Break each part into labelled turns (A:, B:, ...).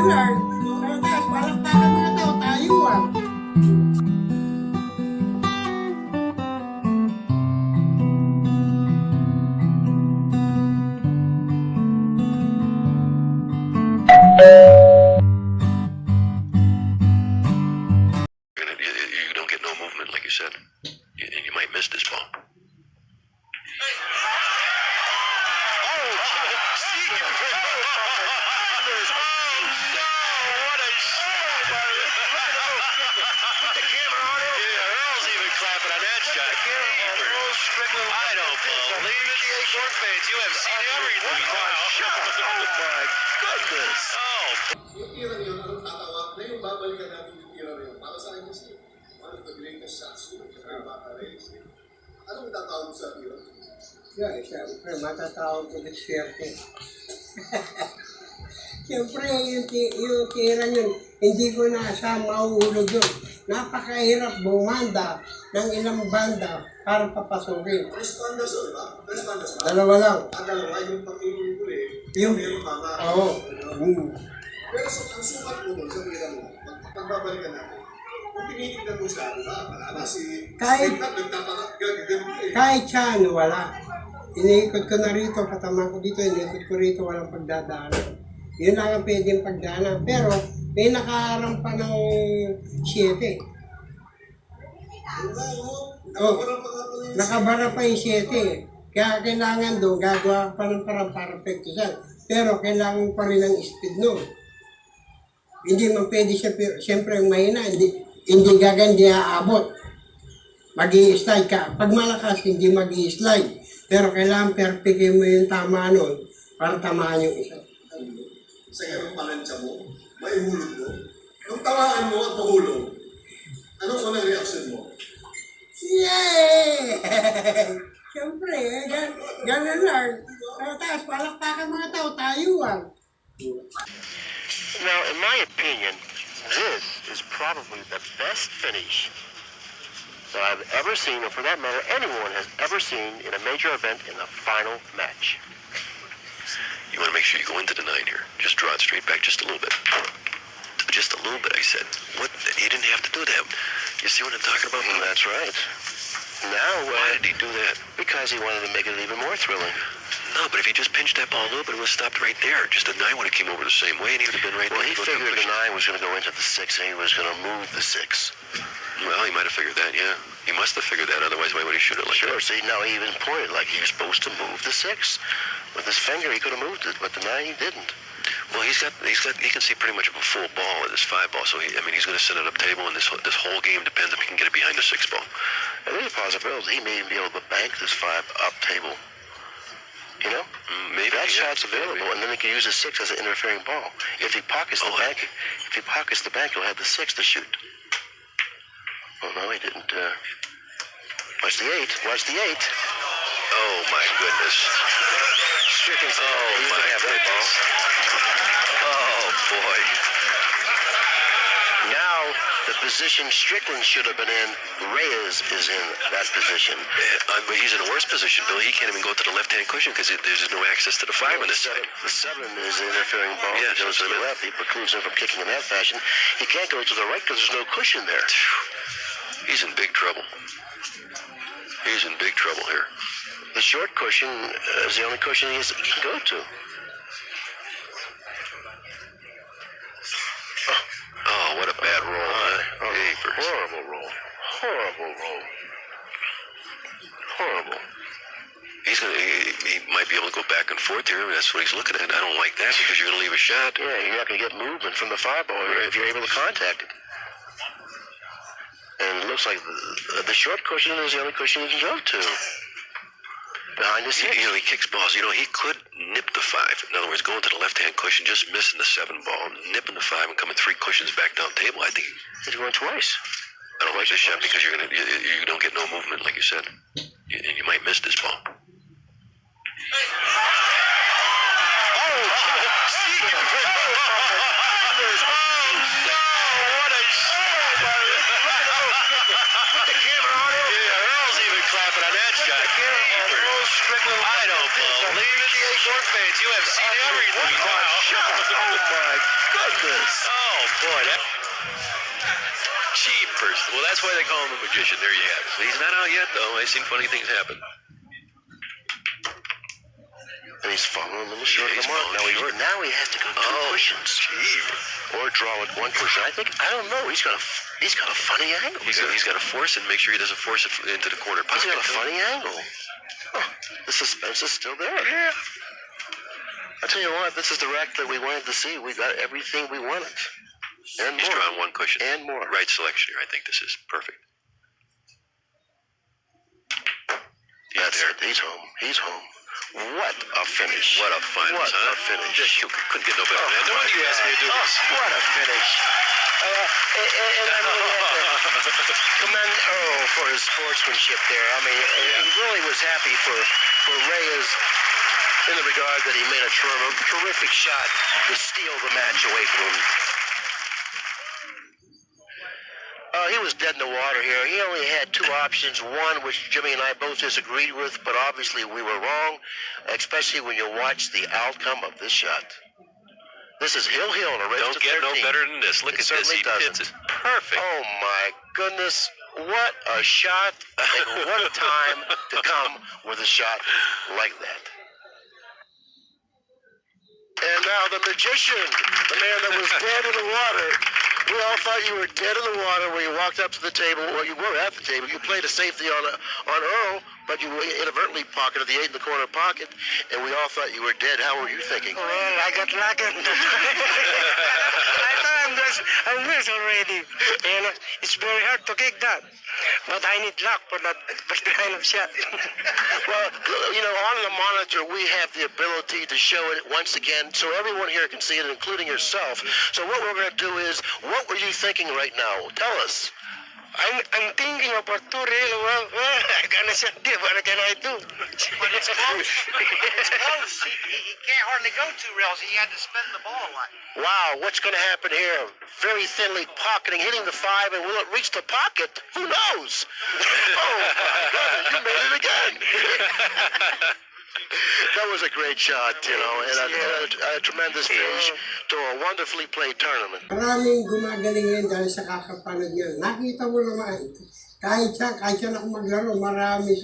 A: Lord. Sa taas, palakpakan mga tao, tayuan.
B: You don't get no movement, like you said. And you might miss this ball. Clapping on that shot. I don't believe it. The Acorn fans, you have seen everything. Oh my goodness. Oh.
C: Yung tira niyo, anong tatawag na yung babalikan natin yung tira niyo? Para sa akin kasi, one of the greatest shots yun, sa Efren Reyes. Anong tatawag sa tira?
A: Yeah, siyempre, matatawag ko na swerte. Siyempre, yung tira yun, hindi ko na siya mauhulog yun. Napakahirap bumanda ng ilang banda para papasukin.
C: Tres bandas yun, ba? Tres bandas ba?
A: Dalawa lang.
C: Dalawa, yung pag-iuli,
A: Yung
C: tama.
A: Oo.
C: Pero ang sukat mo doon sa tira mo, pagbabalikan natin, kung tinitignan mo siya, diba? Wala si Steve
A: kahit siya, wala. Iniikot ko na rito, katama ko dito, iniikot ko rito, walang pagdadaanan. Yun lang ang pwedeng pagdaanan. Pero, may nakaharang pa ng 7. Oh, nakabara pa yung 7. Kaya kailangan doon, gagawa pa ng parang perfecto siya. Pero kailangan pa rin ng speed noon. Hindi man pwede siya, siyempre yung mahina, hindi gagandi aabot. Mag-i-slide ka. Pag malakas, hindi mag-i-slide. Pero kailangan perfectin mo yung tama noon para tamaan yung isa.
C: Sa iyong palansya mo, may hulog mo. Nung tawaan mo at mahulog, anong unang reaction mo?
A: Yay! Siyempre, gano'n lang. Sa taas, palakpakan mga tao, tayuan.
D: Now, in my opinion, this is probably the best finish that I've ever seen, or for that matter, anyone has ever seen in a major event in the final match.
B: You want to make sure you go into the 9 here. Just draw it straight back just a little bit. Just a little bit, I said. What? He didn't have to do that. You see what I'm talking about?
D: That's right. Now,
B: why did he do that?
D: Because he wanted to make it even more thrilling.
B: No, but if he just pinched that ball a little bit, it would have stopped right there. Just the 9 would have came over the same way, and he would have been right
D: Well,
B: there.
D: he figured the 9 was going to go into the 6, and he was going to move the 6.
B: Well, he might have figured that, yeah. He must have figured that, otherwise why would he shoot it like
D: Sure,
B: that?
D: see, now he even pointed like he was supposed to move the 6. With his finger, he could have moved it, but the 9, he didn't.
B: Well, he can see pretty much a full ball with his 5 ball, so he's going to set it up table, and this whole game depends if he can get it behind the 6 ball.
D: And there's a possibility he may even be able to bank this 5 up table. You know?
B: Maybe
D: that shot's
B: maybe.
D: available, and then he can use the 6 as an interfering ball. If he pockets the bank, he'll have the 6 to shoot. Well, no, he didn't. Watch the 8. Watch the 8.
B: Oh my goodness.
D: Strickland said,
B: oh my goodness. Oh boy.
D: Now, the position Strickland should have been in, Reyes is in that position.
B: But he's in a worse position, Bill. He can't even go to the left-hand cushion because there's no access to the 5 on this side.
D: The 7 is an interfering ball.
B: Yeah,
D: he goes to the left. He precludes him from kicking in that fashion. He can't go to the right because there's no cushion there.
B: He's in big trouble. He's in big trouble here.
D: The short cushion is the only cushion he can go to.
B: Oh, what a bad roll, huh?
D: Horrible roll. Horrible roll. Horrible.
B: He might be able to go back and forth here. That's what he's looking at. I don't like that because you're going to leave a shot.
D: Yeah, you're not going to get movement from the 5 ball if you're able to contact it. And it looks like the short cushion is the only cushion he can go to. Behind his 6.
B: He kicks balls. He could nip the 5. In other words, going to the left-hand cushion, just missing the 7 ball, nipping the 5 and coming 3 cushions back down table. I think
D: he's going twice.
B: I don't like this shot because you don't get no movement, like you said. And you might miss this ball. Put the camera on him. Yeah, Earl's even clapping. clapping on that shot. I don't believe it. The short fades. You have seen everything. Wow.
D: Oh my goodness.
B: Oh boy, that. Jeepers. Well, that's why they call him a magician. There you have it. He's not out yet, though. I've seen funny things happen.
D: And he's falling a little short
B: Yeah,
D: of the mark. Now he has to go two cushions.
B: Gee.
D: Or draw with one cushion. I don't know. He's got a funny angle.
B: He's got to force it and make sure he doesn't force it into the corner pocket.
D: He's got a funny angle. Oh, the suspense is still there.
B: Yeah.
D: I tell you what, this is the rack that we wanted to see. We got everything we wanted. And
B: He's
D: more.
B: drawn one cushion.
D: And more.
B: Right selection here. I think this is perfect.
D: That's it. He's home. He's home. What a finish.
B: What a finals,
D: What
B: huh?
D: a finish.
B: You couldn't get no better than that. No wonder you asked me to do this.
D: What a finish. And I really have to commend Earl for his sportsmanship there. I mean, he really was happy for Reyes in the regard that he made a terrific shot to steal the match away from him. He was dead in the water here. He only had two options. One, which Jimmy and I both disagreed with, but obviously we were wrong, especially when you watch the outcome of this shot. This is Hill and a race
B: Don't
D: to
B: get
D: 13.
B: no better than this. Look
D: It
B: at this.
D: certainly
B: He
D: doesn't.
B: hits it perfect.
D: Oh my goodness. What a shot. And what a time to come with a shot like that. And now the magician, the man that was dead in the water. We all thought you were dead in the water when you walked up to the table. Well, you were at the table. You played a safety on Earl, but you inadvertently pocketed the 8 in the corner pocket, and we all thought you were dead. How were you thinking?
E: Well, I got lucky. I thought I'm this already. And it's very hard to kick that. But I need luck for that kind of shot.
D: Well, you know, on the monitor, we have the ability to show it once again so everyone here can see it, including yourself. So what we're going to do is, what were you thinking right now? Tell us.
E: I'm thinking about two real well. I gonna shot this. What can I do?
F: But it's close. It's close. He can't hardly go 2 rails. He had to spin the ball a lot.
D: Wow, what's going to happen here? Very thinly pocketing, hitting the 5, and will it reach the pocket? Who knows? Oh, my goodness, you made it again. That was a great shot, you know, and a tremendous finish to a wonderfully played tournament.
A: Maraming gumagaling ngayon dahil sa kakapanood niya. Nakita mo naman, kahit siya na maglaro, maraming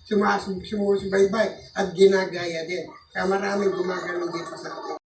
A: sumusubaybay at ginagaya din. Kaya maraming gumagaling dito sa atin.